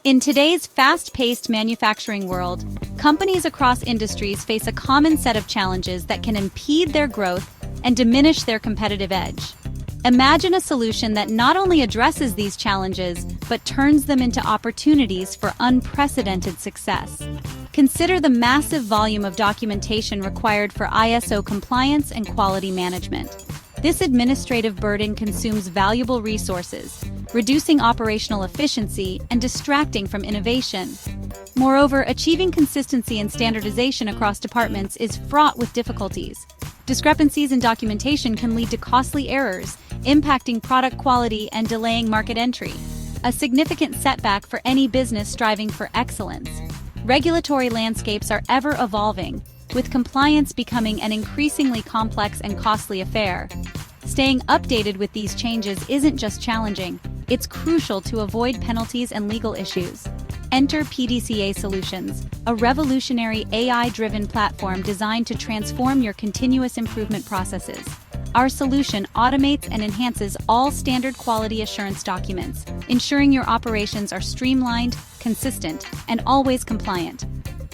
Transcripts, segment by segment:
In today's fast-paced manufacturing world, companies across industries face a common set of challenges that can impede their growth and diminish their competitive edge. Imagine a solution that not only addresses these challenges, but turns them into opportunities for unprecedented success. Consider the massive volume of documentation required for ISO compliance and quality management. This administrative burden consumes valuable resources, reducing operational efficiency and distracting from innovation. Moreover, achieving consistency and standardization across departments is fraught with difficulties. Discrepancies in documentation can lead to costly errors, impacting product quality and delaying market entry, a significant setback for any business striving for excellence. Regulatory landscapes are ever evolving, with compliance becoming an increasingly complex and costly affair. Staying updated with these changes isn't just challenging, it's crucial to avoid penalties and legal issues. Enter PDCA Solutions, a revolutionary AI-driven platform designed to transform your continuous improvement processes. Our solution automates and enhances all standard quality assurance documents, ensuring your operations are streamlined, consistent, and always compliant.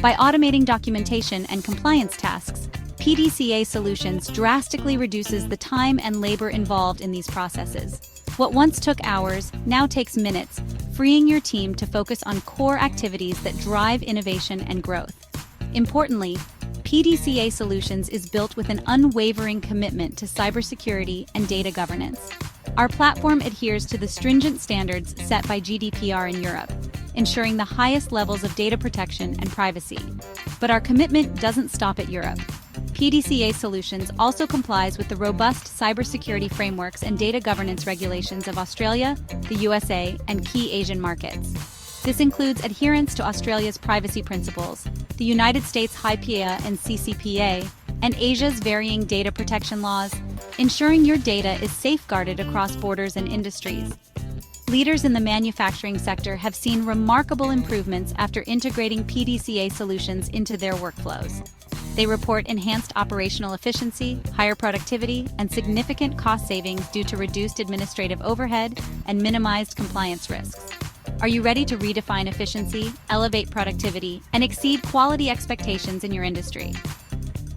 By automating documentation and compliance tasks, PDCA Solutions drastically reduces the time and labor involved in these processes. What once took hours now takes minutes, freeing your team to focus on core activities that drive innovation and growth. Importantly, PDCA Solutions is built with an unwavering commitment to cybersecurity and data governance. Our platform adheres to the stringent standards set by GDPR in Europe, ensuring the highest levels of data protection and privacy. But our commitment doesn't stop at Europe. PDCA Solutions also complies with the robust cybersecurity frameworks and data governance regulations of Australia, the USA, and key Asian markets. This includes adherence to Australia's privacy principles, the United States HIPAA and CCPA, and Asia's varying data protection laws, ensuring your data is safeguarded across borders and industries. Leaders in the manufacturing sector have seen remarkable improvements after integrating PDCA Solutions into their workflows. They report enhanced operational efficiency, higher productivity, and significant cost savings due to reduced administrative overhead and minimized compliance risks. Are you ready to redefine efficiency, elevate productivity, and exceed quality expectations in your industry?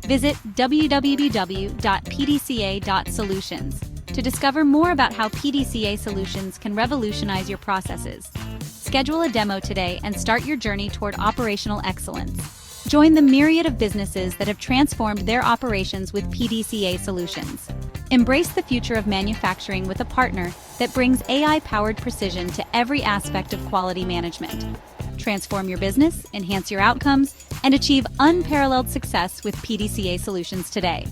Visit www.pdca.solutions to discover more about how PDCA Solutions can revolutionize your processes. Schedule a demo today and start your journey toward operational excellence. Join the myriad of businesses that have transformed their operations with PDCA Solutions. Embrace the future of manufacturing with a partner that brings AI-powered precision to every aspect of quality management. Transform your business, enhance your outcomes, and achieve unparalleled success with PDCA Solutions today.